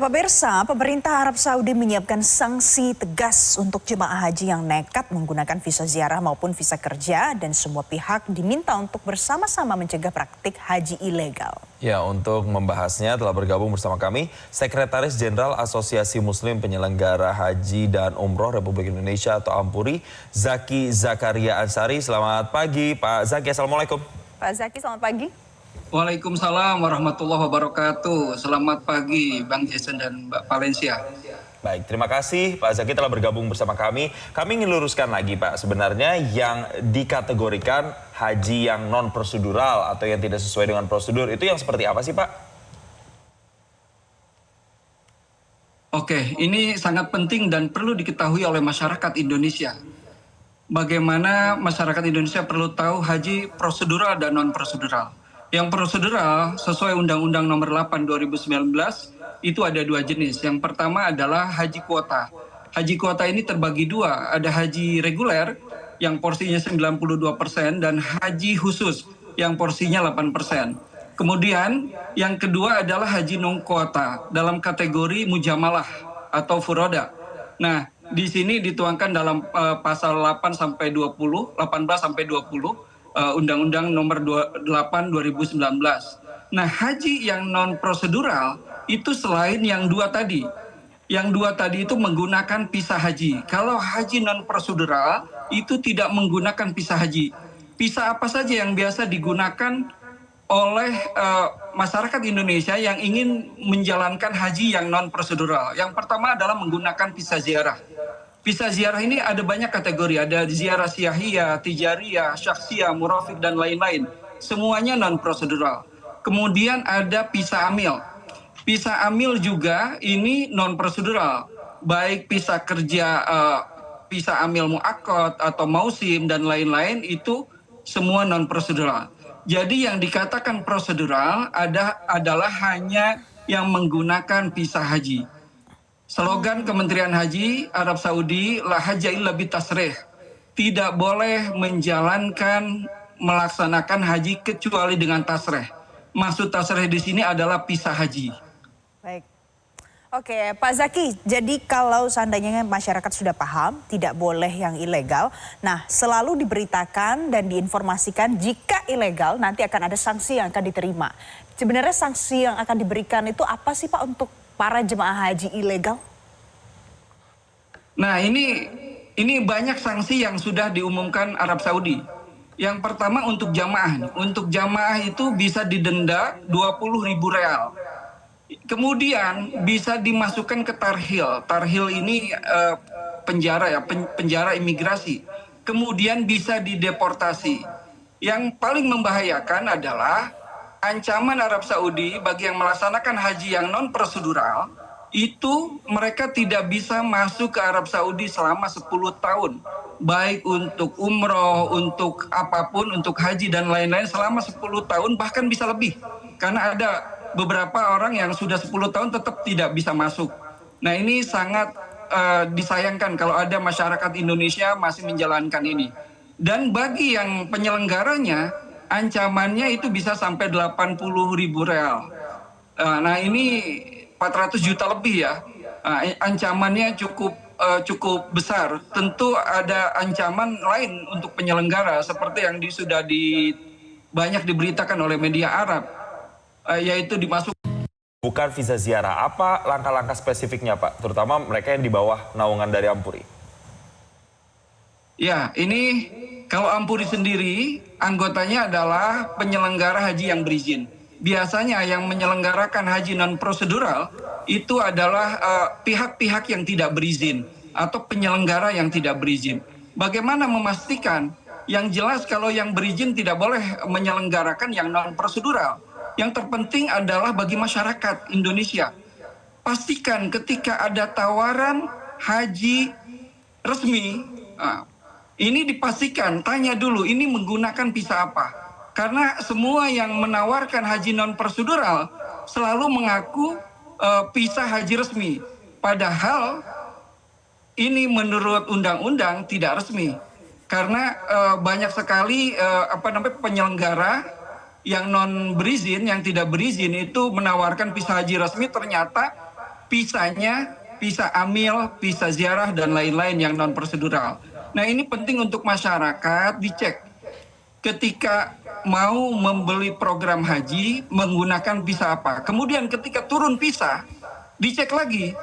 Pemirsa, pemerintah Arab Saudi menyiapkan sanksi tegas untuk jemaah haji yang nekat menggunakan visa ziarah maupun visa kerja dan semua pihak diminta untuk bersama-sama mencegah praktik haji ilegal. Ya, untuk membahasnya telah bergabung bersama kami Sekretaris Jenderal Asosiasi Muslim Penyelenggara Haji dan Umroh Republik Indonesia atau Ampuri, Zaki Zakaria Ansari. Selamat pagi Pak Zaki, Assalamualaikum. Pak Zaki, selamat pagi. Waalaikumsalam warahmatullahi wabarakatuh. Selamat pagi Bang Jason dan Mbak Valencia. Baik, terima kasih Pak Zaki telah bergabung bersama kami. Kami ingin luruskan lagi Pak, sebenarnya yang dikategorikan haji yang non prosedural atau yang tidak sesuai dengan prosedur itu yang seperti apa sih Pak? Oke, ini sangat penting dan perlu diketahui oleh masyarakat Indonesia. Bagaimana masyarakat Indonesia perlu tahu haji prosedural dan non prosedural. Yang prosedural sesuai Undang-Undang Nomor 8 2019 itu ada dua jenis. Yang pertama adalah haji kuota. Haji kuota ini terbagi dua, ada haji reguler yang porsinya 92% dan haji khusus yang porsinya 8%. Kemudian yang kedua adalah haji non kuota dalam kategori mujamalah atau furoda. Nah, di sini dituangkan dalam pasal 8 sampai 20, 18 sampai 20 Undang-Undang Nomor 8 2019. Nah, haji yang non prosedural itu selain yang dua tadi. Yang dua tadi itu menggunakan visa haji. Kalau haji non prosedural itu tidak menggunakan visa haji. Visa apa saja yang biasa digunakan oleh masyarakat Indonesia yang ingin menjalankan haji yang non prosedural? Yang pertama adalah menggunakan visa ziarah. Visa ziarah ini ada banyak kategori, ada ziarah siyahiyah, tijariyah, syakhsiyah, murafik, dan lain-lain. Semuanya non-prosedural. Kemudian ada visa amil. Visa amil juga ini non-prosedural. Baik visa kerja, visa amil mu'akkad atau mausim, dan lain-lain itu semua non-prosedural. Jadi yang dikatakan prosedural adalah hanya yang menggunakan visa haji. Slogan Kementerian Haji Arab Saudi, la hajja illa bitasrih. Tidak boleh melaksanakan haji kecuali dengan tasrih. Maksud tasrih di sini adalah visa haji. Baik. Oke, Pak Zaki, jadi kalau seandainya masyarakat sudah paham tidak boleh yang ilegal, nah selalu diberitakan dan diinformasikan jika ilegal nanti akan ada sanksi yang akan diterima. Sebenarnya sanksi yang akan diberikan itu apa sih Pak untuk para jemaah haji ilegal? Nah, ini banyak sanksi yang sudah diumumkan Arab Saudi. Yang pertama untuk jamaah. Untuk jamaah itu bisa didenda 20.000 real. Kemudian bisa dimasukkan ke tarhil. Tarhil ini penjara ya, penjara imigrasi. Kemudian bisa dideportasi. Yang paling membahayakan adalah ancaman Arab Saudi bagi yang melaksanakan haji yang non prosedural itu mereka tidak bisa masuk ke Arab Saudi selama 10 tahun. Baik untuk umroh, untuk apapun, untuk haji dan lain-lain selama 10 tahun bahkan bisa lebih. Karena ada beberapa orang yang sudah 10 tahun tetap tidak bisa masuk. Nah, ini sangat disayangkan kalau ada masyarakat Indonesia masih menjalankan ini. Dan bagi yang penyelenggaranya ancamannya itu bisa sampai 80.000 real. Nah, ini 400 juta lebih ya. Ancamannya cukup besar. Tentu ada ancaman lain untuk penyelenggara seperti yang sudah banyak diberitakan oleh media Arab, yaitu dimasuk. Bukan visa ziarah, apa langkah-langkah spesifiknya Pak? Terutama mereka yang di bawah naungan dari Ampuri. Ya, ini kalau Ampuri sendiri anggotanya adalah penyelenggara haji yang berizin. Biasanya yang menyelenggarakan haji non prosedural itu adalah pihak-pihak yang tidak berizin atau penyelenggara yang tidak berizin. Bagaimana memastikan? Yang jelas kalau yang berizin tidak boleh menyelenggarakan yang non prosedural. Yang terpenting adalah bagi masyarakat Indonesia, pastikan ketika ada tawaran haji resmi, ini dipastikan, tanya dulu ini menggunakan visa apa. Karena semua yang menawarkan haji non prosedural selalu mengaku visa haji resmi. Padahal ini menurut undang-undang tidak resmi. Karena banyak sekali penyelenggara yang non berizin, yang tidak berizin itu menawarkan visa haji resmi, ternyata visanya, visa amil, visa ziarah, dan lain-lain yang non prosedural. Nah, ini penting untuk masyarakat dicek ketika mau membeli program haji menggunakan visa apa. Kemudian ketika turun visa, dicek lagi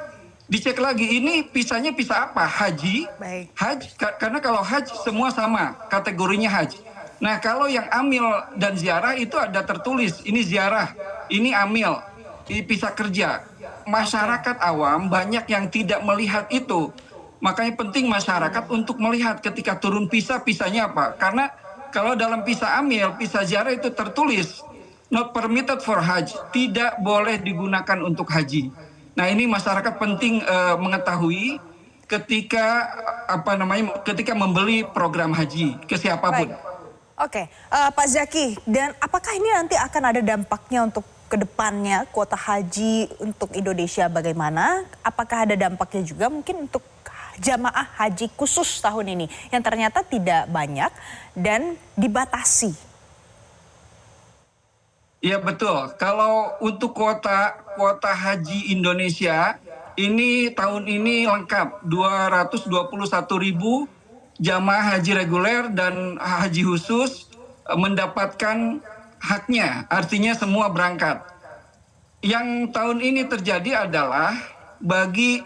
ini visanya visa apa, haji, Baik. haji, karena kalau haji semua sama kategorinya haji. Nah, kalau yang amil dan ziarah itu ada tertulis ini ziarah, ini amil, ini visa kerja. Masyarakat awam banyak yang tidak melihat itu, makanya penting masyarakat untuk melihat ketika turun visa, visanya apa. Karena kalau dalam visa amil, visa ziarah itu tertulis not permitted for haji, tidak boleh digunakan untuk haji. Nah, ini masyarakat penting mengetahui ketika ketika membeli program haji ke siapapun. Baik. Oke, Pak Zaki, dan apakah ini nanti akan ada dampaknya untuk kedepannya kuota haji untuk Indonesia bagaimana? Apakah ada dampaknya juga mungkin untuk jamaah haji khusus tahun ini yang ternyata tidak banyak dan dibatasi? Iya betul. Kalau untuk kuota haji Indonesia ini tahun ini lengkap 221.000 jamaah haji reguler dan haji khusus mendapatkan haknya. Artinya semua berangkat. Yang tahun ini terjadi adalah bagi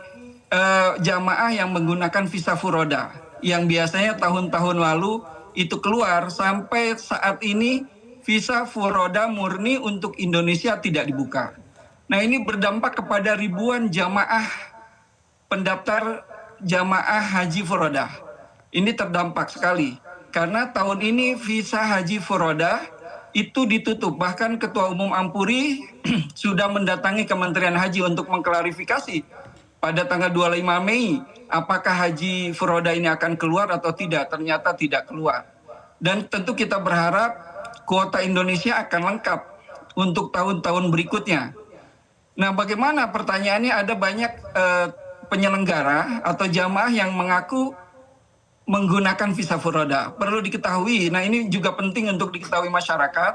jamaah yang menggunakan visa furoda yang biasanya tahun-tahun lalu itu keluar, sampai saat ini visa furoda murni untuk Indonesia tidak dibuka. Nah, ini berdampak kepada ribuan jamaah pendaftar jamaah haji furoda. Ini terdampak sekali karena tahun ini visa haji furoda itu ditutup. Bahkan Ketua Umum Ampuri sudah mendatangi Kementerian Haji untuk mengklarifikasi pada tanggal 25 Mei apakah haji furoda ini akan keluar atau tidak. Ternyata tidak keluar. Dan tentu kita berharap kuota Indonesia akan lengkap untuk tahun-tahun berikutnya. Nah, bagaimana pertanyaannya, ada banyak penyelenggara atau jamaah yang mengaku menggunakan visa furoda. Perlu diketahui, nah ini juga penting untuk diketahui masyarakat,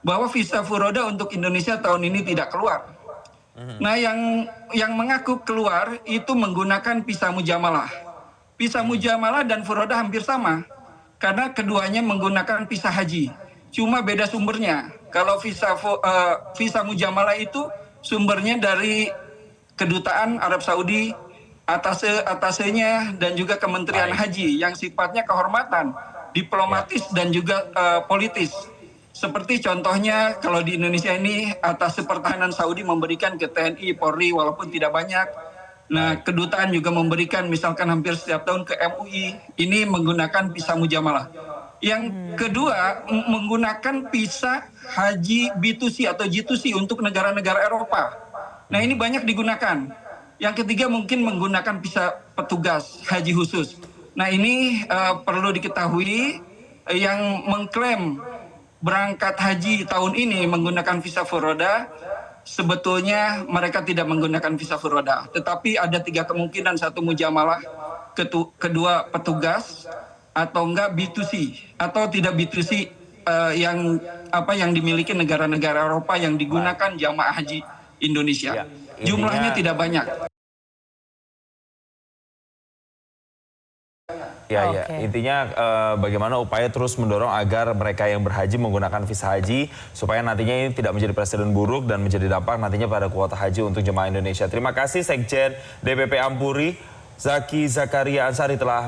bahwa visa furoda untuk Indonesia tahun ini tidak keluar. Nah, yang mengaku keluar itu menggunakan visa mujamalah. Visa mujamalah dan furoda hampir sama, karena keduanya menggunakan visa haji. Cuma beda sumbernya. Kalau visa mujamalah itu sumbernya dari Kedutaan Arab Saudi, atasenya dan juga Kementerian Haji yang sifatnya kehormatan, diplomatis dan juga politis. Seperti contohnya kalau di Indonesia ini Atase Pertahanan Saudi memberikan ke TNI, Polri walaupun tidak banyak. Nah, kedutaan juga memberikan misalkan hampir setiap tahun ke MUI. Ini menggunakan visa mujamalah. Yang kedua, menggunakan visa haji B2C atau G2C untuk negara-negara Eropa. Nah, ini banyak digunakan. Yang ketiga mungkin menggunakan visa petugas haji khusus. Nah, ini perlu diketahui, yang mengklaim berangkat haji tahun ini menggunakan visa furoda, sebetulnya mereka tidak menggunakan visa furoda. Tetapi ada 3 kemungkinan, satu mujamalah, kedua petugas, atau enggak B2C atau tidak B2C yang dimiliki negara-negara Eropa yang digunakan jamaah haji Indonesia. Jumlahnya tidak banyak. Ya, intinya bagaimana upaya terus mendorong agar mereka yang berhaji menggunakan visa haji supaya nantinya ini tidak menjadi presiden buruk dan menjadi dampak nantinya pada kuota haji untuk jemaah Indonesia. Terima kasih Sekjen DPP Ampuri Zaki Zakaria Ansari telah